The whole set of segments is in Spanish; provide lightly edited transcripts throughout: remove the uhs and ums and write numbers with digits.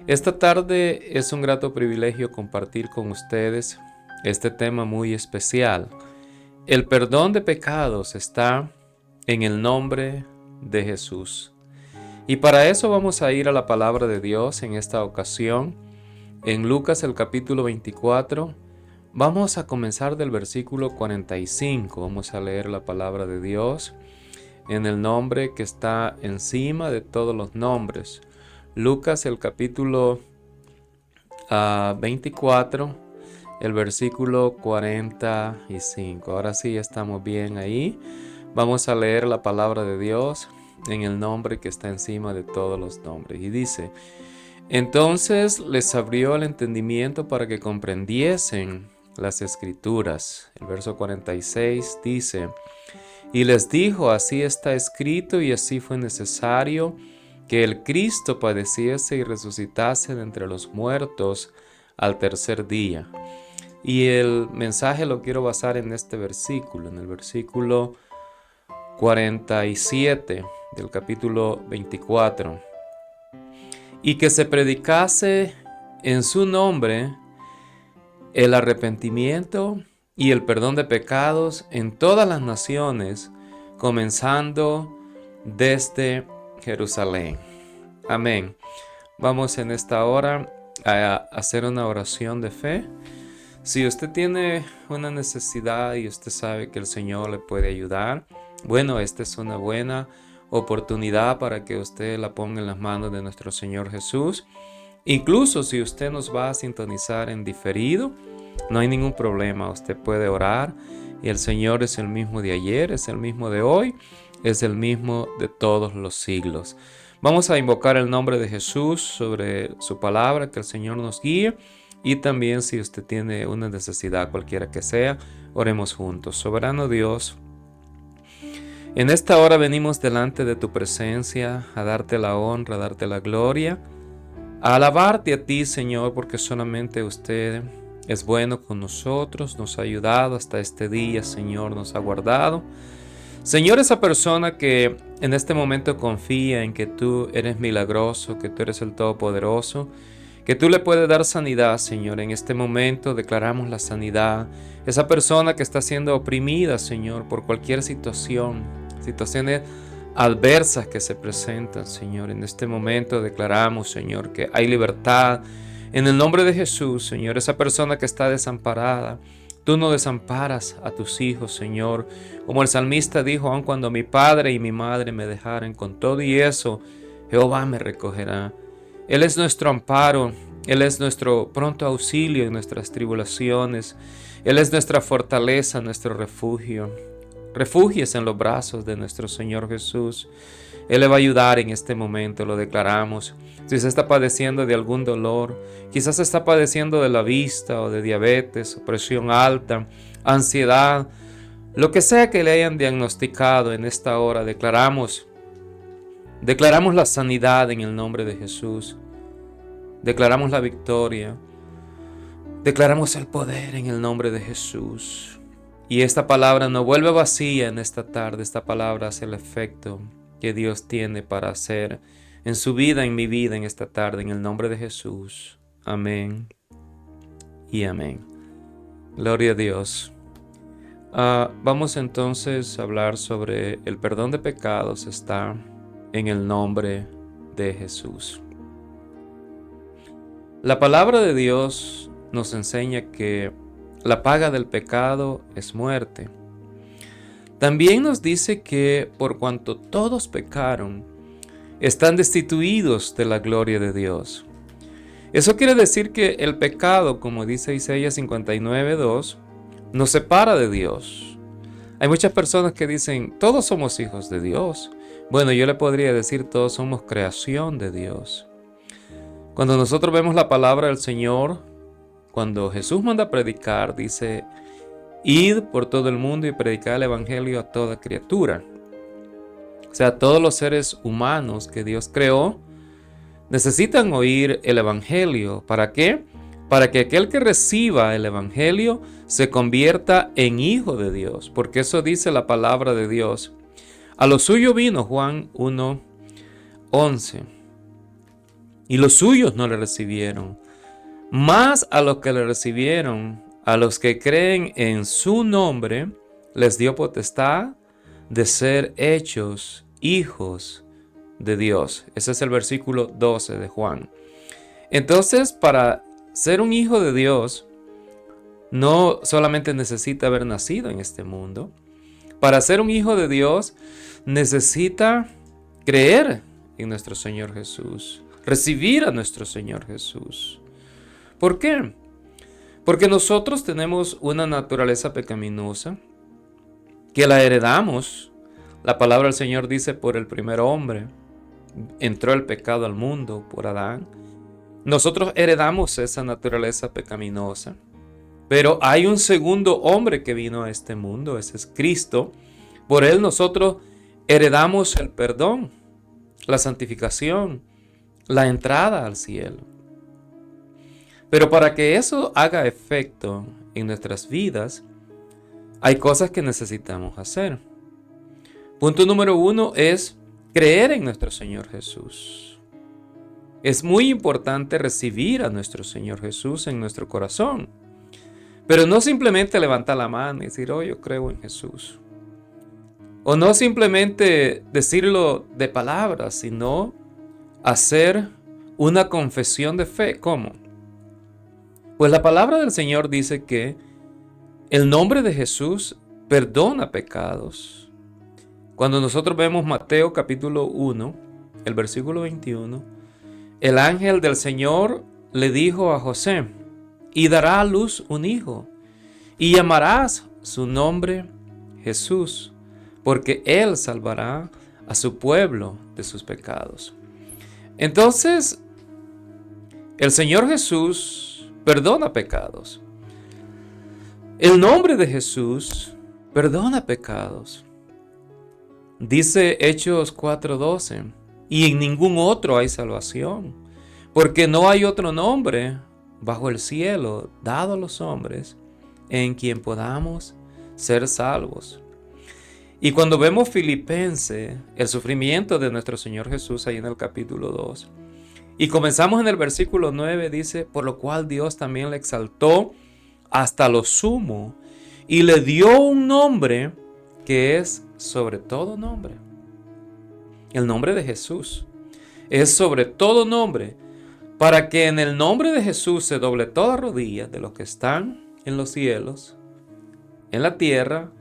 Esta tarde es un grato privilegio compartir con ustedes este tema muy especial. El perdón de pecados está en el nombre de Jesús. Y para eso vamos a ir a la palabra de Dios en esta ocasión. En Lucas el capítulo 24, vamos a comenzar del versículo 45. Vamos a leer la palabra de Dios en el nombre que está encima de todos los nombres. Lucas el capítulo 24, el versículo 45. Ahora sí estamos bien ahí. Vamos a leer la palabra de Dios en el nombre que está encima de todos los nombres. Y dice: entonces les abrió el entendimiento para que comprendiesen las escrituras. El verso 46 dice: y les dijo, así está escrito y así fue necesario que el Cristo padeciese y resucitase de entre los muertos al tercer día. Y el mensaje lo quiero basar en este versículo, en el versículo 47 del capítulo 24. Y que se predicase en su nombre el arrepentimiento y el perdón de pecados en todas las naciones, comenzando desde Jerusalén. Amén. Vamos en esta hora a hacer una oración de fe. Si usted tiene una necesidad y usted sabe que el Señor le puede ayudar, bueno, esta es una buena oportunidad para que usted la ponga en las manos de nuestro Señor Jesús. Incluso si usted nos va a sintonizar en diferido, no hay ningún problema, usted puede orar y el Señor es el mismo de ayer, es el mismo de hoy, es el mismo de todos los siglos. Vamos a invocar el nombre de Jesús sobre su palabra, que el Señor nos guíe, y también si usted tiene una necesidad cualquiera que sea, oremos juntos. Soberano Dios, en esta hora venimos delante de tu presencia a darte la honra, a darte la gloria, a alabarte a ti, Señor, porque solamente usted es bueno con nosotros, nos ha ayudado hasta este día, Señor, nos ha guardado. Señor, esa persona que en este momento confía en que tú eres milagroso, que tú eres el Todopoderoso, que tú le puedes dar sanidad, Señor, en este momento declaramos la sanidad. Esa persona que está siendo oprimida, Señor, por cualquier situaciones adversas que se presentan, Señor, en este momento declaramos, Señor, que hay libertad. En el nombre de Jesús, Señor, esa persona que está desamparada, tú no desamparas a tus hijos, Señor. Como el salmista dijo, aun cuando mi padre y mi madre me dejaren, con todo y eso, Jehová me recogerá. Él es nuestro amparo, Él es nuestro pronto auxilio en nuestras tribulaciones. Él es nuestra fortaleza, nuestro refugio. Refúgiese en los brazos de nuestro Señor Jesús. Él le va a ayudar en este momento, lo declaramos. Si se está padeciendo de algún dolor, quizás se está padeciendo de la vista o de diabetes, o presión alta, ansiedad, lo que sea que le hayan diagnosticado en esta hora, declaramos la sanidad en el nombre de Jesús. Declaramos la victoria. Declaramos el poder en el nombre de Jesús. Y esta palabra no vuelve vacía en esta tarde. Esta palabra hace el efecto que Dios tiene para hacer en su vida, en mi vida, en esta tarde, en el nombre de Jesús. Amén y amén. Gloria a Dios. Vamos entonces a hablar sobre el perdón de pecados está en el nombre de Jesús. La palabra de Dios nos enseña que la paga del pecado es muerte. También nos dice que por cuanto todos pecaron, están destituidos de la gloria de Dios. Eso quiere decir que el pecado, como dice Isaías 59:2, nos separa de Dios. Hay muchas personas que dicen, todos somos hijos de Dios. Bueno, yo le podría decir, todos somos creación de Dios. Cuando nosotros vemos la palabra del Señor, cuando Jesús manda a predicar, dice, id por todo el mundo y predicad el evangelio a toda criatura. O sea, todos los seres humanos que Dios creó necesitan oír el evangelio. ¿Para qué? Para que aquel que reciba el evangelio se convierta en hijo de Dios. Porque eso dice la palabra de Dios. A lo suyo vino, Juan 1:11. y los suyos no le recibieron. Mas a los que le recibieron, a los que creen en su nombre, les dio potestad de ser hechos hijos de Dios. Ese es el versículo 12 de Juan. Entonces, para ser un hijo de Dios, no solamente necesita haber nacido en este mundo. Para ser un hijo de Dios, necesita creer en nuestro Señor Jesús, recibir a nuestro Señor Jesús. ¿Por qué? Porque nosotros tenemos una naturaleza pecaminosa que la heredamos. La palabra del Señor dice: por el primer hombre entró el pecado al mundo, por Adán. Nosotros heredamos esa naturaleza pecaminosa. Pero hay un segundo hombre que vino a este mundo, ese es Cristo. Por él nosotros heredamos el perdón, la santificación, la entrada al cielo. Pero para que eso haga efecto en nuestras vidas, hay cosas que necesitamos hacer. Punto número 1 es creer en nuestro Señor Jesús. Es muy importante recibir a nuestro Señor Jesús en nuestro corazón. Pero no simplemente levantar la mano y decir: oh, yo creo en Jesús. O no simplemente decirlo de palabras, sino hacer una confesión de fe. ¿Cómo? Pues la palabra del Señor dice que el nombre de Jesús perdona pecados. Cuando nosotros vemos Mateo capítulo 1, el versículo 21, el ángel del Señor le dijo a José: y dará a luz un hijo, y llamarás su nombre Jesús, porque él salvará a su pueblo de sus pecados. Entonces, el Señor Jesús perdona pecados. El nombre de Jesús perdona pecados. Dice Hechos 4:12, y en ningún otro hay salvación, porque no hay otro nombre bajo el cielo dado a los hombres en quien podamos ser salvos. Y cuando vemos Filipenses, el sufrimiento de nuestro Señor Jesús ahí en el capítulo 2, y comenzamos en el versículo 9, dice: por lo cual Dios también le exaltó hasta lo sumo y le dio un nombre que es sobre todo nombre. El nombre de Jesús es sobre todo nombre, para que en el nombre de Jesús se doble toda rodilla de los que están en los cielos, en la tierra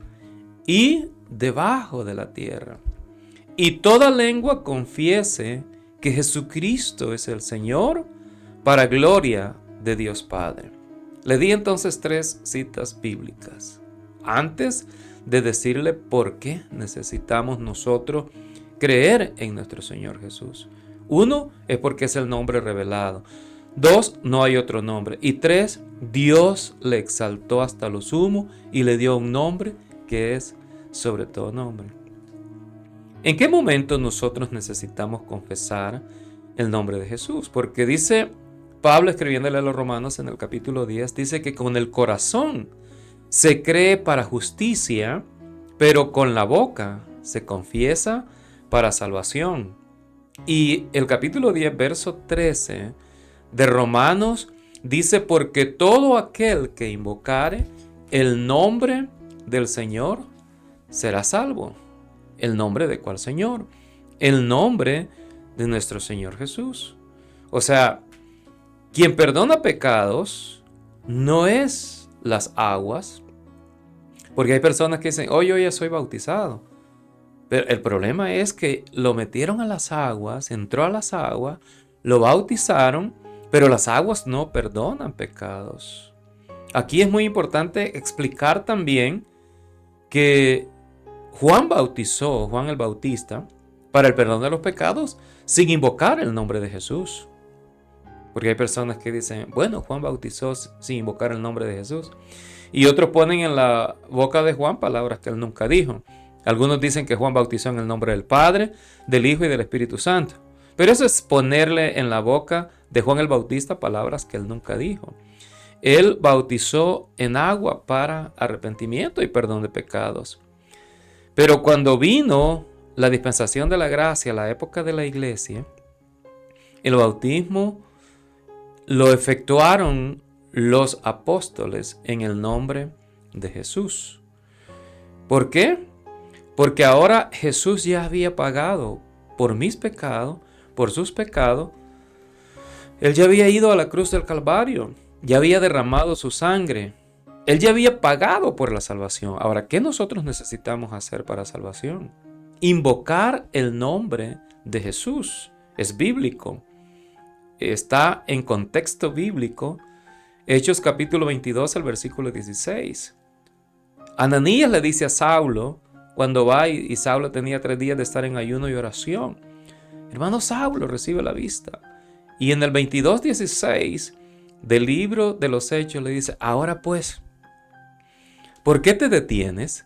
y debajo de la tierra, y toda lengua confiese que Jesucristo es el Señor, para gloria de Dios Padre. Le di entonces 3 citas bíblicas antes de decirle por qué necesitamos nosotros creer en nuestro Señor Jesús. 1 es porque es el nombre revelado. 2, no hay otro nombre. Y 3, Dios le exaltó hasta lo sumo y le dio un nombre que es sobre todo nombre. ¿En qué momento nosotros necesitamos confesar el nombre de Jesús? Porque dice Pablo, escribiéndole a los Romanos en el capítulo 10, dice que con el corazón se cree para justicia, pero con la boca se confiesa para salvación. Y el capítulo 10, verso 13 de Romanos dice: porque todo aquel que invocare el nombre del Señor será salvo. ¿El nombre de cuál Señor? El nombre de nuestro Señor Jesús. O sea, quien perdona pecados no es las aguas, porque hay personas que dicen: oh, yo ya soy bautizado. Pero el problema es que lo metieron a las aguas, entró a las aguas, lo bautizaron, pero las aguas no perdonan pecados. Aquí es muy importante explicar también que Juan bautizó, Juan el Bautista, para el perdón de los pecados sin invocar el nombre de Jesús. Porque hay personas que dicen: bueno, Juan bautizó sin invocar el nombre de Jesús. Y otros ponen en la boca de Juan palabras que él nunca dijo. Algunos dicen que Juan bautizó en el nombre del Padre, del Hijo y del Espíritu Santo. Pero eso es ponerle en la boca de Juan el Bautista palabras que él nunca dijo. Él bautizó en agua para arrepentimiento y perdón de pecados. Pero cuando vino la dispensación de la gracia, la época de la iglesia, el bautismo lo efectuaron los apóstoles en el nombre de Jesús. ¿Por qué? Porque ahora Jesús ya había pagado por mis pecados, por sus pecados. Él ya había ido a la cruz del Calvario, ya había derramado su sangre. Él ya había pagado por la salvación. Ahora, ¿qué nosotros necesitamos hacer para salvación? Invocar el nombre de Jesús. Es bíblico. Está en contexto bíblico. Hechos capítulo 22, el versículo 16. Ananías le dice a Saulo, cuando va y Saulo tenía 3 días de estar en ayuno y oración: hermano Saulo, recibe la vista. Y en el 22:16 del libro de los Hechos le dice: ahora pues, ¿por qué te detienes?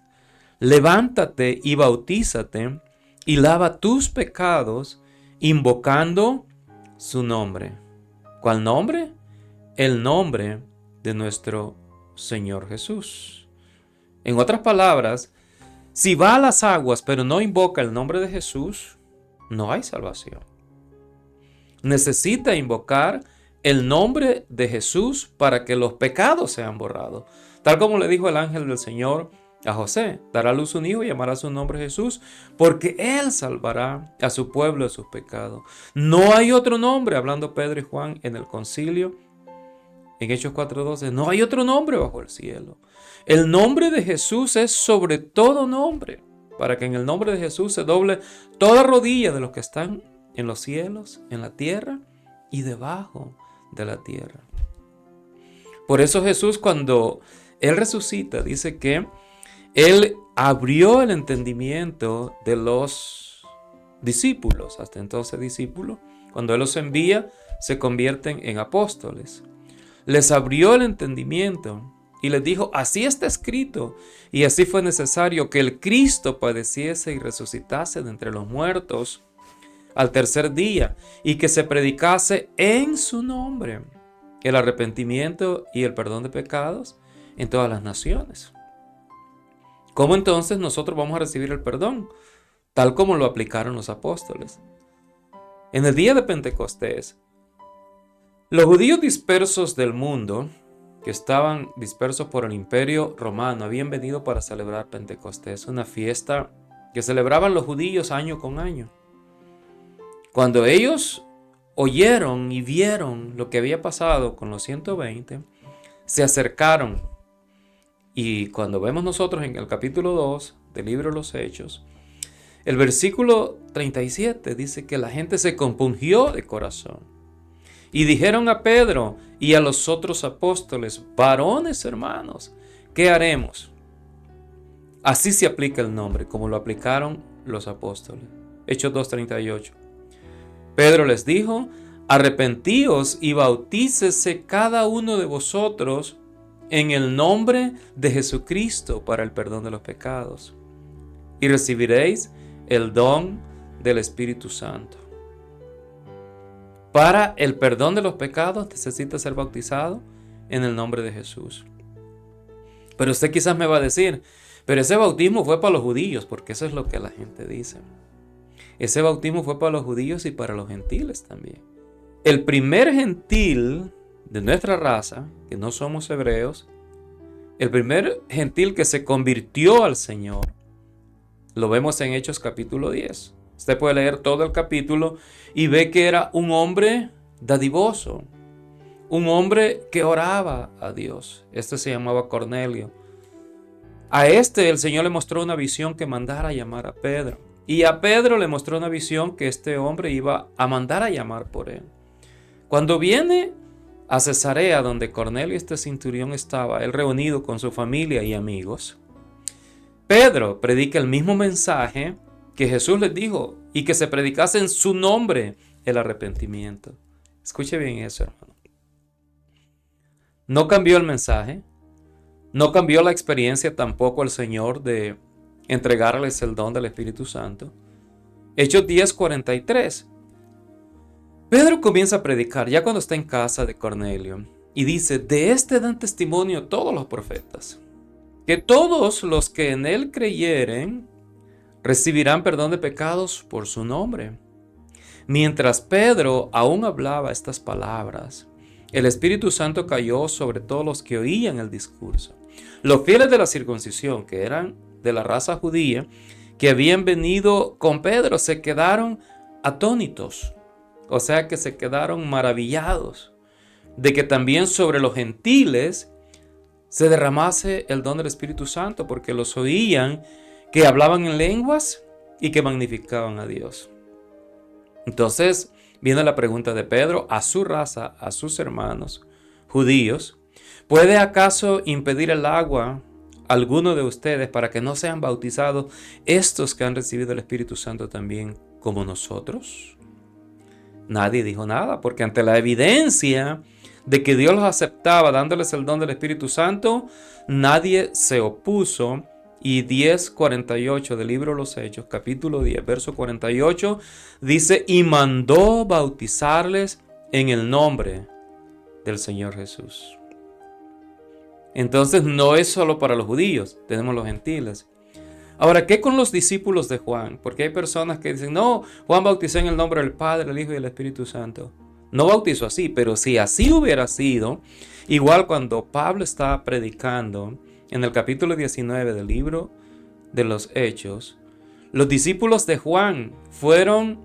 Levántate y bautízate y lava tus pecados invocando su nombre. ¿Cuál nombre? El nombre de nuestro Señor Jesús. En otras palabras, si va a las aguas pero no invoca el nombre de Jesús, no hay salvación. Necesita invocar el nombre de Jesús para que los pecados sean borrados. Tal como le dijo el ángel del Señor a José: dará a luz un hijo y llamará su nombre Jesús, porque él salvará a su pueblo de sus pecados. No hay otro nombre, hablando Pedro y Juan en el concilio, en Hechos 4:12, no hay otro nombre bajo el cielo. El nombre de Jesús es sobre todo nombre, para que en el nombre de Jesús se doble toda rodilla de los que están en los cielos, en la tierra y debajo de la tierra. Por eso Jesús, cuando Él resucita, dice que Él abrió el entendimiento de los discípulos. Hasta entonces discípulos, cuando Él los envía, se convierten en apóstoles. Les abrió el entendimiento y les dijo: así está escrito, y así fue necesario que el Cristo padeciese y resucitase de entre los muertos al tercer día, y que se predicase en su nombre el arrepentimiento y el perdón de pecados en todas las naciones. ¿Cómo entonces nosotros vamos a recibir el perdón? Tal como lo aplicaron los apóstoles. En el día de Pentecostés, los judíos dispersos del mundo, que estaban dispersos por el Imperio Romano, habían venido para celebrar Pentecostés, una fiesta que celebraban los judíos año con año. Cuando ellos oyeron y vieron lo que había pasado con los 120, se acercaron. Y cuando vemos nosotros en el capítulo 2 del libro de los Hechos, el versículo 37 dice que la gente se compungió de corazón. Y dijeron a Pedro y a los otros apóstoles: varones hermanos, ¿qué haremos? Así se aplica el nombre, como lo aplicaron los apóstoles. Hechos 2:38. Pedro les dijo: arrepentíos y bautícese cada uno de vosotros en el nombre de Jesucristo para el perdón de los pecados, y recibiréis el don del Espíritu Santo. Para el perdón de los pecados necesita ser bautizado en el nombre de Jesús. Pero usted quizás me va a decir: pero ese bautismo fue para los judíos, porque eso es lo que la gente dice. Ese bautismo fue para los judíos y para los gentiles también. El primer gentil de nuestra raza, que no somos hebreos, el primer gentil que se convirtió al Señor, lo vemos en Hechos capítulo 10. Usted puede leer todo el capítulo y ve que era un hombre dadivoso, un hombre que oraba a Dios. Este se llamaba Cornelio. A este el Señor le mostró una visión que mandara a llamar a Pedro. Y a Pedro le mostró una visión que este hombre iba a mandar a llamar por él. Cuando viene a Cesarea, donde Cornelio, este centurión, estaba, él reunido con su familia y amigos, Pedro predica el mismo mensaje que Jesús les dijo, y que se predicase en su nombre el arrepentimiento. Escuche bien eso, hermano. No cambió el mensaje, no cambió la experiencia tampoco el Señor de entregarles el don del Espíritu Santo. Hechos 10:43. Pedro comienza a predicar ya cuando está en casa de Cornelio y dice: de este dan testimonio todos los profetas, que todos los que en él creyeren recibirán perdón de pecados por su nombre. Mientras Pedro aún hablaba estas palabras, el Espíritu Santo cayó sobre todos los que oían el discurso. Los fieles de la circuncisión, que eran de la raza judía, que habían venido con Pedro, se quedaron atónitos, o sea que se quedaron maravillados de que también sobre los gentiles se derramase el don del Espíritu Santo, porque los oían que hablaban en lenguas y que magnificaban a Dios. Entonces viene la pregunta de Pedro a su raza, a sus hermanos judíos: ¿puede acaso impedir el agua alguno de ustedes para que no sean bautizados estos que han recibido el Espíritu Santo también como nosotros? Nadie dijo nada, porque ante la evidencia de que Dios los aceptaba dándoles el don del Espíritu Santo, nadie se opuso. Y 10:48 del libro de los Hechos, capítulo 10, verso 48, dice: y mandó bautizarles en el nombre del Señor Jesús. Entonces no es solo para los judíos, tenemos los gentiles. Ahora, ¿qué con los discípulos de Juan? Porque hay personas que dicen: no, Juan bautizó en el nombre del Padre, el Hijo y el Espíritu Santo. No bautizó así, pero si así hubiera sido, igual cuando Pablo estaba predicando en el capítulo 19 del libro de los Hechos, los discípulos de Juan fueron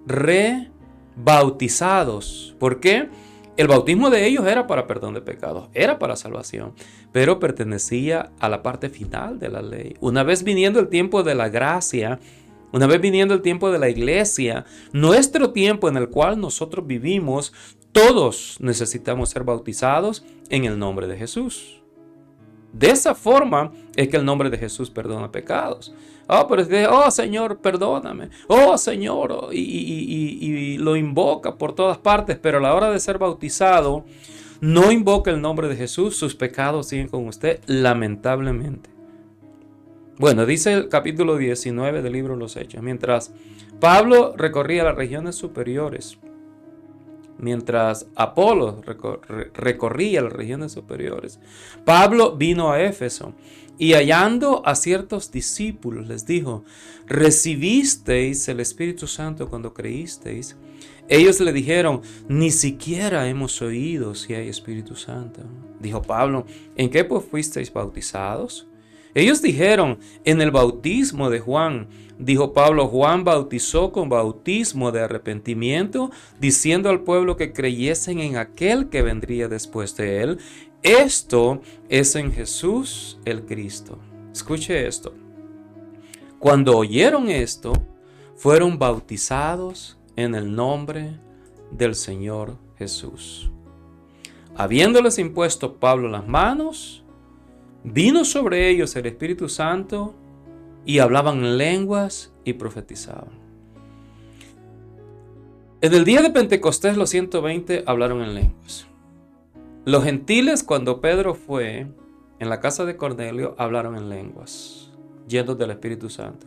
rebautizados. ¿Por qué? El bautismo de ellos era para perdón de pecados, era para salvación, pero pertenecía a la parte final de la ley. Una vez viniendo el tiempo de la gracia, una vez viniendo el tiempo de la iglesia, nuestro tiempo en el cual nosotros vivimos, todos necesitamos ser bautizados en el nombre de Jesús. De esa forma es que el nombre de Jesús perdona pecados. Pero es que, Señor, perdóname. Señor, y lo invoca por todas partes, pero a la hora de ser bautizado, no invoca el nombre de Jesús, sus pecados siguen con usted, lamentablemente. Bueno, dice el capítulo 19 del libro de los Hechos: mientras Pablo recorría las regiones superiores, mientras Apolo recorría las regiones superiores, Pablo vino a Éfeso y hallando a ciertos discípulos les dijo: ¿recibisteis el Espíritu Santo cuando creísteis? Ellos le dijeron: ni siquiera hemos oído si hay Espíritu Santo. Dijo Pablo: ¿en qué pues fuisteis bautizados? Ellos dijeron: en el bautismo de Juan. Dijo Pablo: Juan bautizó con bautismo de arrepentimiento, diciendo al pueblo que creyesen en aquel que vendría después de él. Esto es en Jesús el Cristo. Escuche esto. Cuando oyeron esto, fueron bautizados en el nombre del Señor Jesús. Habiéndoles impuesto Pablo las manos, vino sobre ellos el Espíritu Santo y hablaban lenguas y profetizaban. En el día de Pentecostés los 120 hablaron en lenguas. Los gentiles, cuando Pedro fue en la casa de Cornelio, hablaron en lenguas, llenos del Espíritu Santo.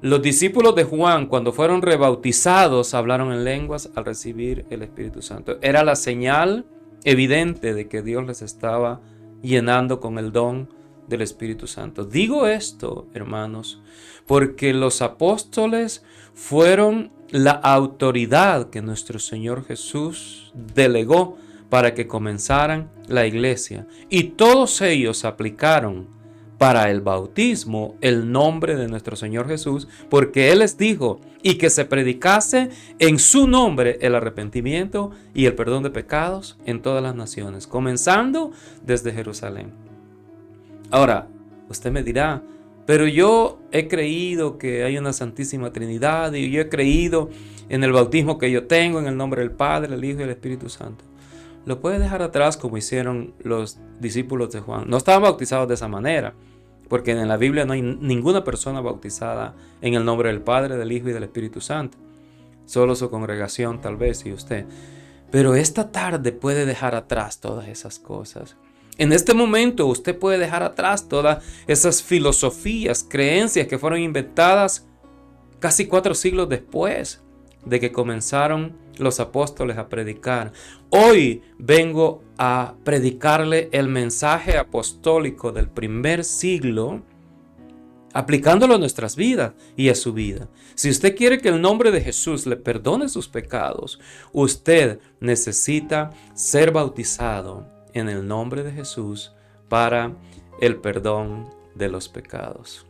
Los discípulos de Juan, cuando fueron rebautizados, hablaron en lenguas al recibir el Espíritu Santo. Era la señal evidente de que Dios les estaba llenando con el don del Espíritu Santo. Digo esto, hermanos, porque los apóstoles fueron la autoridad que nuestro Señor Jesús delegó para que comenzaran la iglesia, y todos ellos aplicaron para el bautismo el nombre de nuestro Señor Jesús, porque Él les dijo: y que se predicase en su nombre el arrepentimiento y el perdón de pecados en todas las naciones, comenzando desde Jerusalén. Ahora, usted me dirá: pero yo he creído que hay una Santísima Trinidad, y yo he creído en el bautismo que yo tengo, en el nombre del Padre, el Hijo y el Espíritu Santo. Lo puede dejar atrás, como hicieron los discípulos de Juan. No estaban bautizados de esa manera, porque en la Biblia no hay ninguna persona bautizada en el nombre del Padre, del Hijo y del Espíritu Santo. Solo su congregación, tal vez, y usted. Pero esta tarde puede dejar atrás todas esas cosas. En este momento usted puede dejar atrás todas esas filosofías, creencias que fueron inventadas casi 4 siglos después de que comenzaron los apóstoles a predicar. Hoy vengo a predicarle el mensaje apostólico del primer siglo aplicándolo a nuestras vidas y a su vida. Si usted quiere que el nombre de Jesús le perdone sus pecados, usted necesita ser bautizado en el nombre de Jesús para el perdón de los pecados.